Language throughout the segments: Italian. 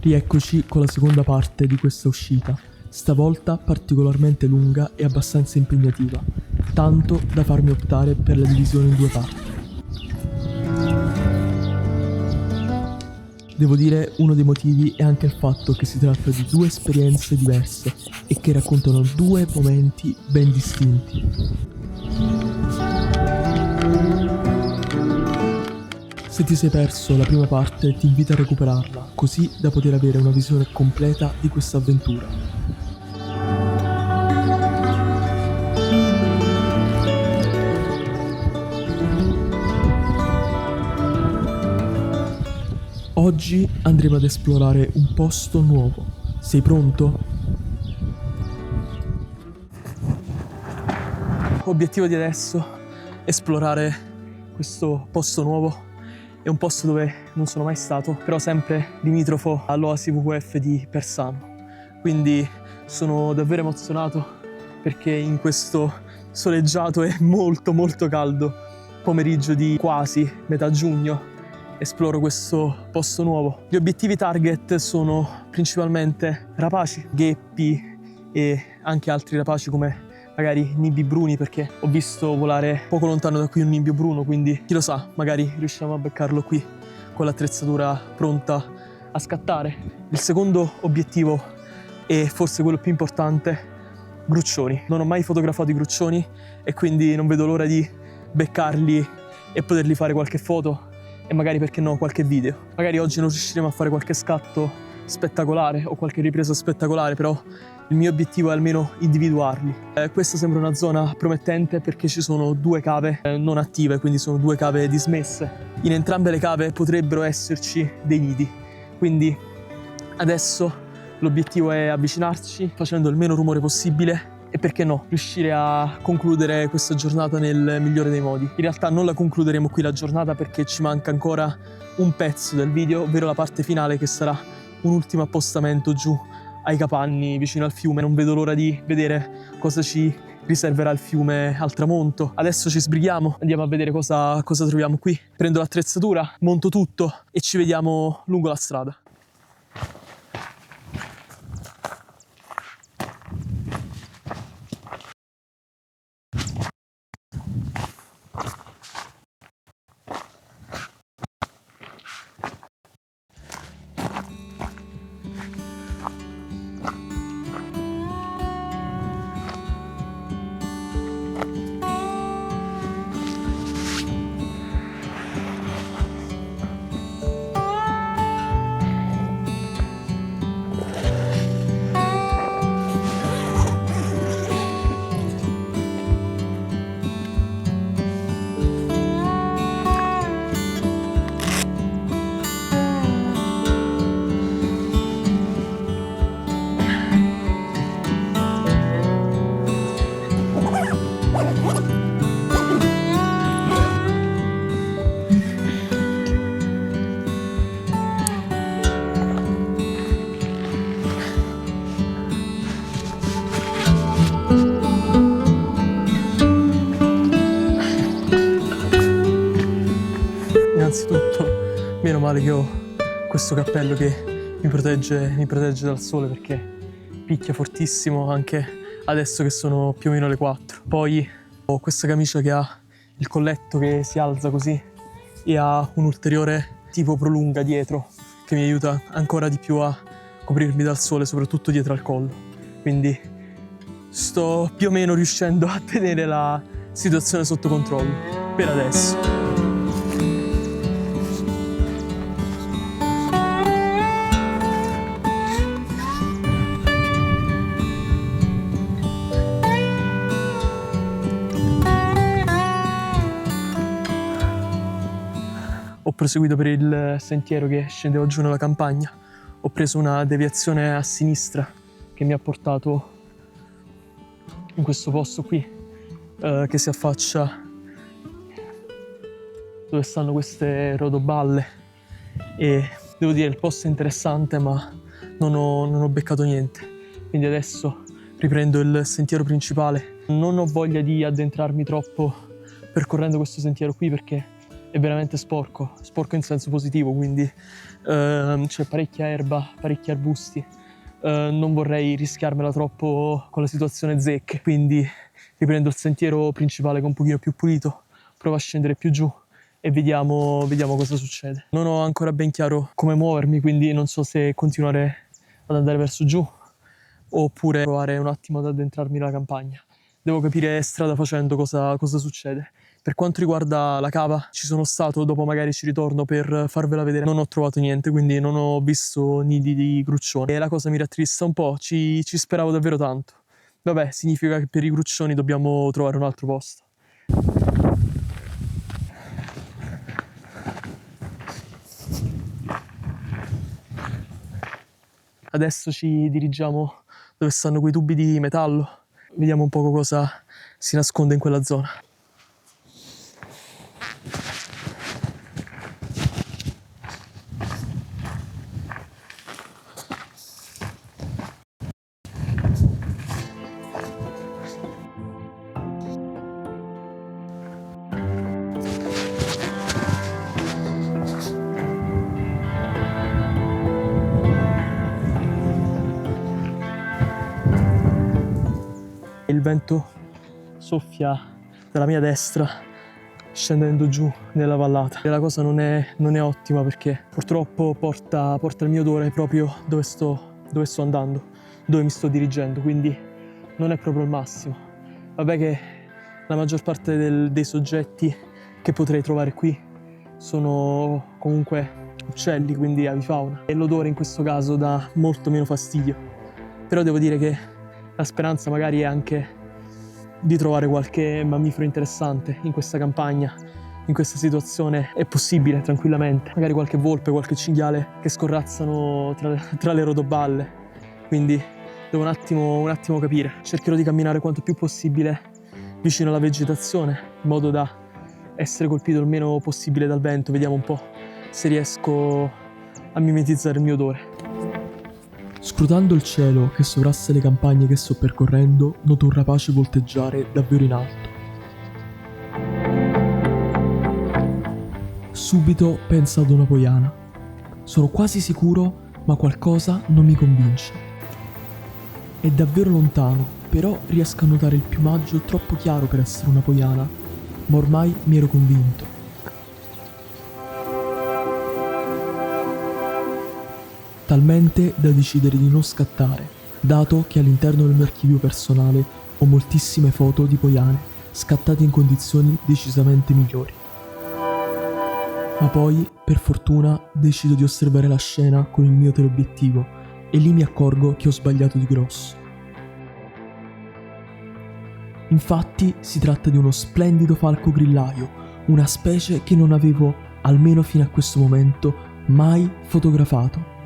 Rieccoci con la seconda parte di questa uscita, stavolta particolarmente lunga e abbastanza impegnativa, tanto da farmi optare per la divisione in due parti. Devo dire, uno dei motivi è anche il fatto che si tratta di due esperienze diverse e che raccontano due momenti ben distinti. Se ti sei perso la prima parte, ti invito a recuperarla, così da poter avere una visione completa di questa avventura. Oggi andremo ad esplorare un posto nuovo. Sei pronto? Obiettivo di adesso: esplorare questo posto nuovo. È un posto dove non sono mai stato, però sempre limitrofo all'Oasi WWF di Persano. Quindi sono davvero emozionato perché in questo soleggiato e molto caldo pomeriggio di quasi metà giugno esploro questo posto nuovo. Gli obiettivi target sono principalmente rapaci, gheppi e anche altri rapaci come magari nimbi bruni, perché ho visto volare poco lontano da qui un nimbio bruno, quindi chi lo sa, magari riusciamo a beccarlo qui con l'attrezzatura pronta a scattare. Il secondo obiettivo, e forse quello più importante, gruccioni. Non ho mai fotografato i gruccioni e quindi non vedo l'ora di beccarli e poterli fare qualche foto e magari, perché no, qualche video. Magari oggi non riusciremo a fare qualche scatto spettacolare o qualche ripresa spettacolare, però il mio obiettivo è almeno individuarli. Questa sembra una zona promettente perché ci sono due cave non attive, quindi sono due cave dismesse. In entrambe le cave potrebbero esserci dei nidi, quindi adesso l'obiettivo è avvicinarci facendo il meno rumore possibile e, perché no, riuscire a concludere questa giornata nel migliore dei modi. In realtà non la concluderemo qui la giornata perché ci manca ancora un pezzo del video, ovvero la parte finale, che sarà un ultimo appostamento giù ai capanni vicino al fiume. Non vedo l'ora di vedere cosa ci riserverà il fiume al tramonto. Adesso ci sbrighiamo, andiamo a vedere cosa troviamo qui. Prendo l'attrezzatura, monto tutto e ci vediamo lungo la strada. Innanzitutto, meno male che ho questo cappello che mi protegge dal sole, perché picchia fortissimo anche adesso che sono più o meno le 4. Poi ho questa camicia che ha il colletto che si alza così e ha un ulteriore tipo prolunga dietro che mi aiuta ancora di più a coprirmi dal sole, soprattutto dietro al collo. Quindi sto più o meno riuscendo a tenere la situazione sotto controllo per adesso. Ho proseguito per il sentiero che scendeva giù nella campagna. Ho preso una deviazione a sinistra che mi ha portato in questo posto qui, che si affaccia dove stanno queste rotoballe, e devo dire il posto è interessante, ma non ho beccato niente. Quindi adesso riprendo il sentiero principale. Non ho voglia di addentrarmi troppo percorrendo questo sentiero qui perché è veramente sporco in senso positivo, quindi c'è parecchia erba, parecchi arbusti. Non vorrei rischiarmela troppo con la situazione zecche, quindi riprendo il sentiero principale che è un pochino più pulito, provo a scendere più giù e vediamo cosa succede. Non ho ancora ben chiaro come muovermi, quindi non so se continuare ad andare verso giù oppure provare un attimo ad addentrarmi nella campagna. Devo capire strada facendo cosa succede. Per quanto riguarda la cava, ci sono stato, dopo magari ci ritorno per farvela vedere. Non ho trovato niente, quindi non ho visto nidi di gruccione. E la cosa mi rattrista un po', ci speravo davvero tanto. Vabbè, significa che per i gruccioni dobbiamo trovare un altro posto. Adesso ci dirigiamo dove stanno quei tubi di metallo. Vediamo un po' cosa si nasconde in quella zona. Il vento soffia dalla mia destra scendendo giù nella vallata e la cosa non è ottima perché purtroppo porta il mio odore proprio dove sto andando, dove mi sto dirigendo, quindi non è proprio il massimo. Vabbè che la maggior parte dei soggetti che potrei trovare qui sono comunque uccelli, quindi avifauna, e l'odore in questo caso dà molto meno fastidio. Però devo dire che la speranza magari è anche di trovare qualche mammifero interessante in questa campagna, in questa situazione è possibile tranquillamente. Magari qualche volpe, qualche cinghiale che scorrazzano tra le rotoballe. Quindi devo un attimo capire. Cercherò di camminare quanto più possibile vicino alla vegetazione, in modo da essere colpito il meno possibile dal vento. Vediamo un po' se riesco a mimetizzare il mio odore. Scrutando il cielo che sovrasta le campagne che sto percorrendo, noto un rapace volteggiare davvero in alto. Subito penso ad una poiana. Sono quasi sicuro, ma qualcosa non mi convince. È davvero lontano, però riesco a notare il piumaggio troppo chiaro per essere una poiana, ma ormai mi ero convinto. Talmente da decidere di non scattare, dato che all'interno del mio archivio personale ho moltissime foto di poiane scattate in condizioni decisamente migliori. Ma poi, per fortuna, decido di osservare la scena con il mio teleobiettivo e lì mi accorgo che ho sbagliato di grosso. Infatti si tratta di uno splendido falco grillaio, una specie che non avevo, almeno fino a questo momento, mai fotografato.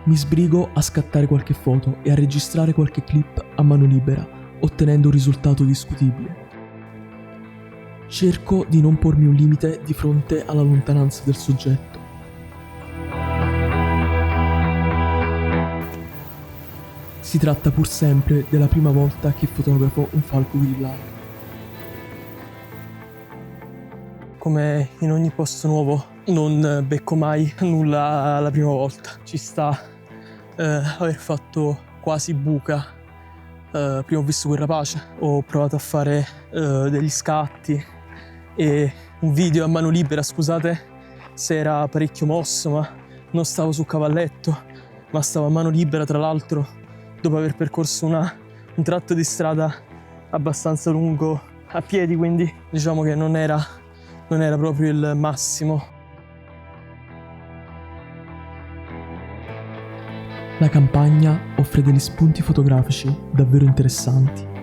Mi sbrigo a scattare qualche foto e a registrare qualche clip a mano libera, ottenendo un risultato discutibile. Cerco di non pormi un limite di fronte alla lontananza del soggetto. Si tratta pur sempre della prima volta che fotografo un falco grillaio. Come in ogni posto nuovo, non becco mai nulla la prima volta. Ci sta aver fatto quasi buca. Prima ho visto quel rapace, ho provato a fare degli scatti e un video a mano libera, scusate se era parecchio mosso, ma non stavo su cavalletto, ma stavo a mano libera, tra l'altro, dopo aver percorso un tratto di strada abbastanza lungo a piedi, quindi diciamo che non era proprio il massimo. La campagna offre degli spunti fotografici davvero interessanti.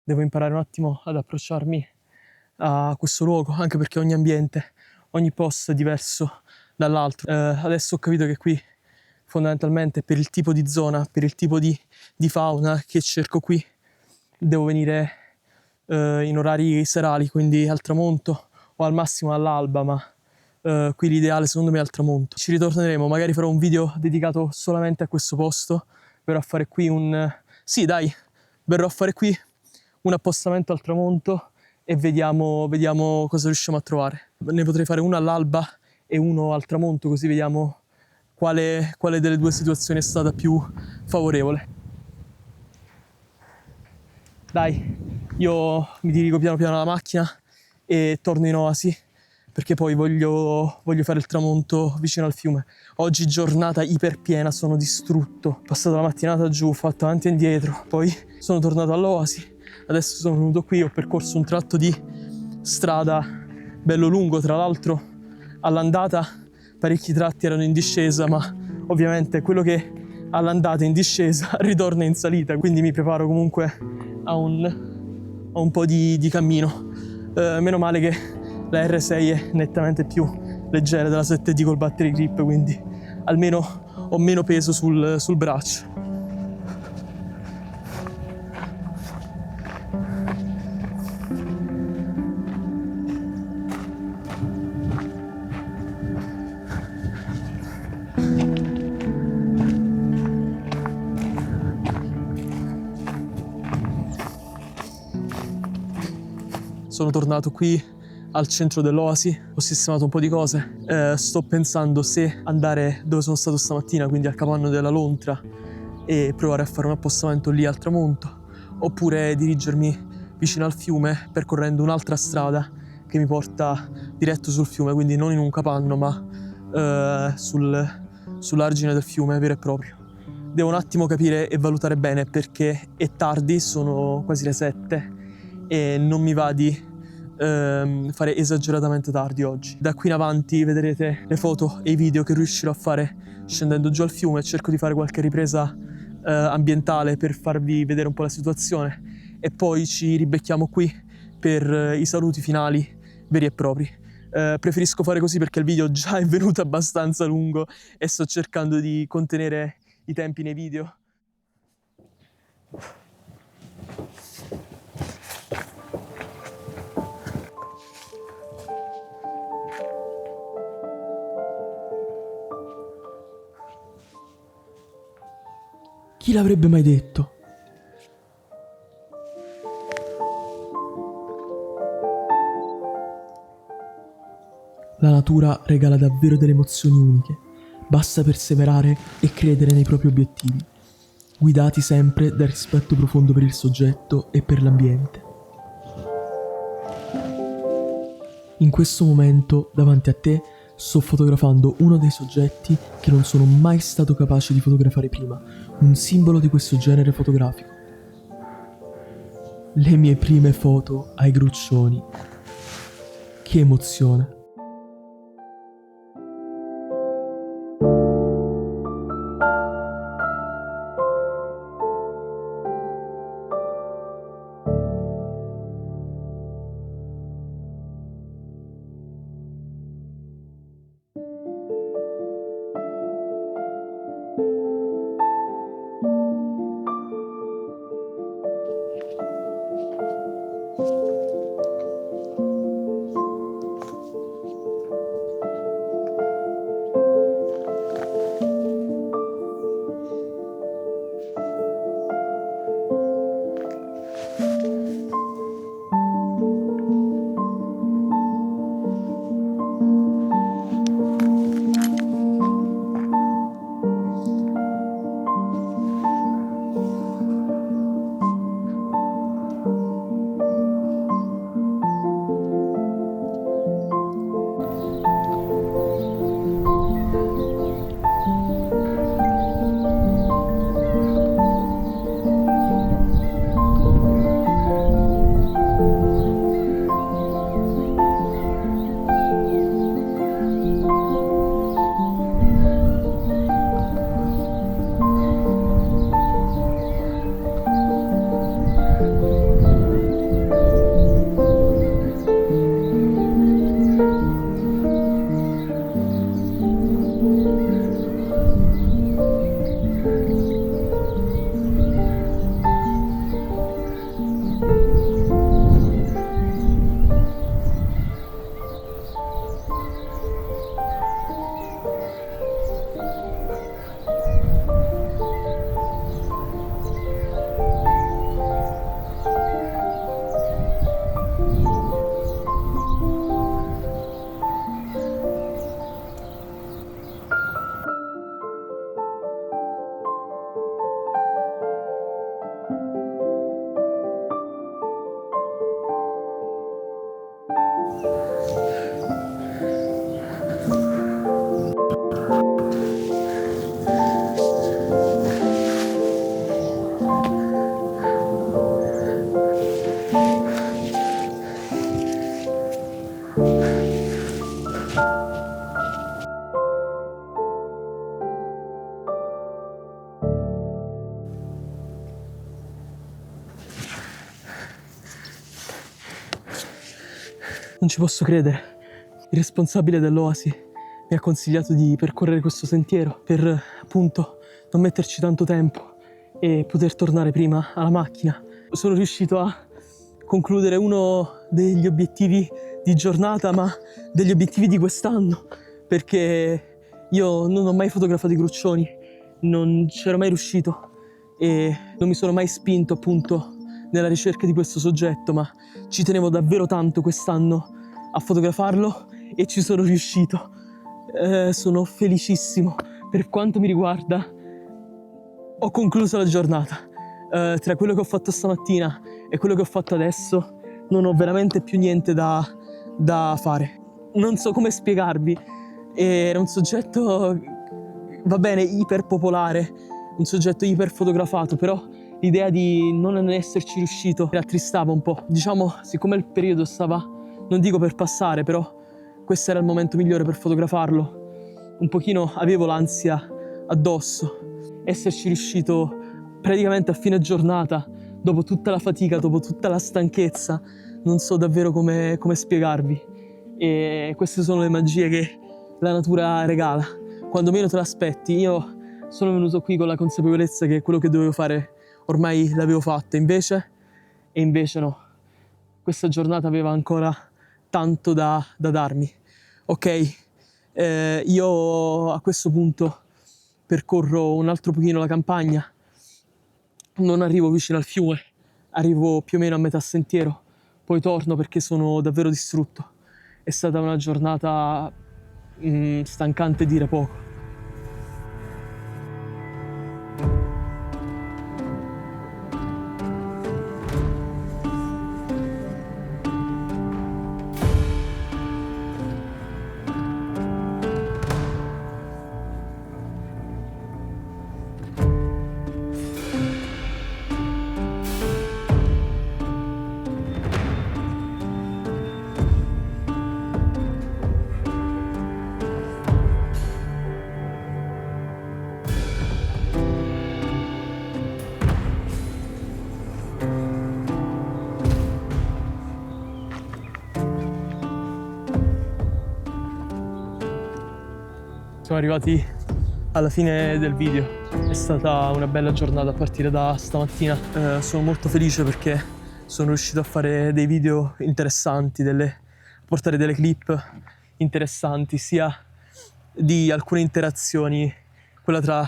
Devo imparare un attimo ad approcciarmi a questo luogo, anche perché ogni ambiente, ogni posto è diverso dall'altro. Adesso ho capito che qui fondamentalmente per il tipo di zona, per il tipo di fauna che cerco qui, devo venire in orari serali, quindi al tramonto o al massimo all'alba, ma qui l'ideale secondo me è al tramonto. Ci ritorneremo, magari farò un video dedicato solamente a questo posto, verrò a fare qui verrò a fare qui un appostamento al tramonto e vediamo cosa riusciamo a trovare. Ne potrei fare uno all'alba e uno al tramonto, così vediamo quale delle due situazioni è stata più favorevole. Dai, io mi dirigo piano piano alla macchina e torno in Oasi, perché poi voglio fare il tramonto vicino al fiume. Oggi giornata iperpiena, sono distrutto. Ho passato la mattinata giù, ho fatto avanti e indietro, poi sono tornato all'Oasi. Adesso sono venuto qui, ho percorso un tratto di strada bello lungo, tra l'altro all'andata parecchi tratti erano in discesa, ma ovviamente quello che all'andata in discesa ritorna in salita, quindi mi preparo comunque a un po' di cammino. Meno male che la R6 è nettamente più leggera della 7D col battery grip, quindi almeno ho meno peso sul braccio. Sono tornato qui al centro dell'Oasi, ho sistemato un po' di cose, sto pensando se andare dove sono stato stamattina, quindi al capanno della Lontra, e provare a fare un appostamento lì al tramonto, oppure dirigermi vicino al fiume percorrendo un'altra strada che mi porta diretto sul fiume, quindi non in un capanno ma sull'argine del fiume vero e proprio. Devo un attimo capire e valutare bene perché è tardi, sono quasi le 7 e non mi va di fare esageratamente tardi oggi. Da qui in avanti vedrete le foto e i video che riuscirò a fare scendendo giù al fiume. Cerco di fare qualche ripresa ambientale per farvi vedere un po' la situazione e poi ci ribecchiamo qui per i saluti finali veri e propri. Preferisco fare così perché il video già è venuto abbastanza lungo e sto cercando di contenere i tempi nei video. Chi l'avrebbe mai detto? La natura regala davvero delle emozioni uniche. Basta perseverare e credere nei propri obiettivi, guidati sempre dal rispetto profondo per il soggetto e per l'ambiente. In questo momento, davanti a te, sto fotografando uno dei soggetti che non sono mai stato capace di fotografare prima, un simbolo di questo genere fotografico. Le mie prime foto ai gruccioni. Che emozione! Non ci posso credere. Il responsabile dell'Oasi mi ha consigliato di percorrere questo sentiero per, appunto, non metterci tanto tempo e poter tornare prima alla macchina. Sono riuscito a concludere uno degli obiettivi di giornata, ma degli obiettivi di quest'anno, perché io non ho mai fotografato i gruccioni, non c'ero mai riuscito e non mi sono mai spinto appunto nella ricerca di questo soggetto, ma ci tenevo davvero tanto quest'anno a fotografarlo e ci sono riuscito. Sono felicissimo. Per quanto mi riguarda, ho concluso la giornata. Tra quello che ho fatto stamattina e quello che ho fatto adesso non ho veramente più niente da fare. Non so come spiegarvi. Era un soggetto, va bene, iperpopolare, un soggetto iperfotografato, però l'idea di non esserci riuscito mi rattristava un po'. Diciamo, siccome il periodo stava, non dico per passare, però questo era il momento migliore per fotografarlo. Un pochino avevo l'ansia addosso. Esserci riuscito praticamente a fine giornata, dopo tutta la fatica, dopo tutta la stanchezza, non so davvero come spiegarvi. E queste sono le magie che la natura regala. Quando meno te l'aspetti. Io sono venuto qui con la consapevolezza che quello che dovevo fare ormai l'avevo fatto, invece no. Questa giornata aveva ancora tanto da darmi. Ok, io a questo punto percorro un altro pochino la campagna, non arrivo vicino al fiume, arrivo più o meno a metà sentiero, poi torno perché sono davvero distrutto. È stata una giornata stancante a dire poco. Siamo arrivati alla fine del video. È stata una bella giornata a partire da stamattina. Sono molto felice perché sono riuscito a fare dei video interessanti, portare delle clip interessanti, sia di alcune interazioni, quella tra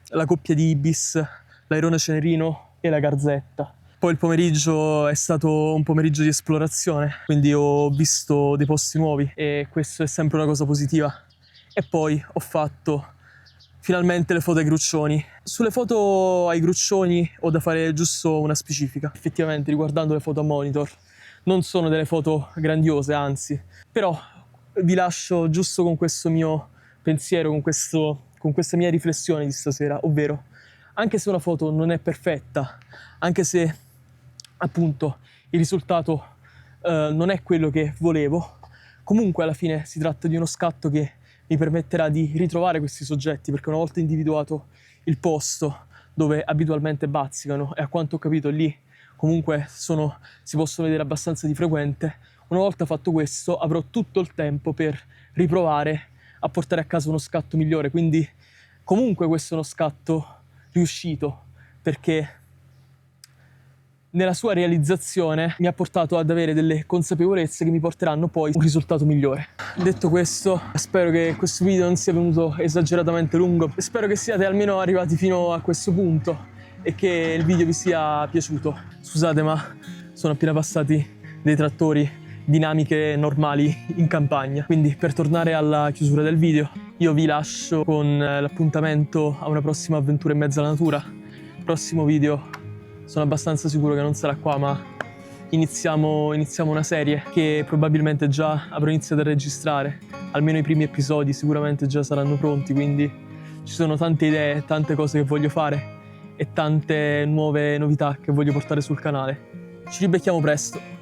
la coppia di Ibis, l'airone cenerino e la garzetta. Poi il pomeriggio è stato un pomeriggio di esplorazione, quindi ho visto dei posti nuovi e questo è sempre una cosa positiva. E poi ho fatto finalmente le foto ai gruccioni. Sulle foto ai gruccioni ho da fare giusto una specifica. Effettivamente, riguardando le foto a monitor, non sono delle foto grandiose, anzi. Però vi lascio giusto con questo mio pensiero, con questa mia riflessione di stasera, ovvero, anche se una foto non è perfetta, anche se appunto il risultato non è quello che volevo, comunque alla fine si tratta di uno scatto che mi permetterà di ritrovare questi soggetti, perché una volta individuato il posto dove abitualmente bazzicano, e a quanto ho capito lì comunque si possono vedere abbastanza di frequente, una volta fatto questo avrò tutto il tempo per riprovare a portare a casa uno scatto migliore. Quindi comunque questo è uno scatto riuscito, perché nella sua realizzazione mi ha portato ad avere delle consapevolezze che mi porteranno poi a un risultato migliore. Detto questo, spero che questo video non sia venuto esageratamente lungo, spero che siate almeno arrivati fino a questo punto e che il video vi sia piaciuto. Scusate, ma sono appena passati dei trattori, dinamiche normali in campagna. Quindi, per tornare alla chiusura del video, io vi lascio con l'appuntamento a una prossima avventura in mezzo alla natura. Prossimo video sono abbastanza sicuro che non sarà qua, ma iniziamo una serie che probabilmente già avrò iniziato a registrare. Almeno i primi episodi sicuramente già saranno pronti, quindi ci sono tante idee, tante cose che voglio fare e tante nuove novità che voglio portare sul canale. Ci ribecchiamo presto.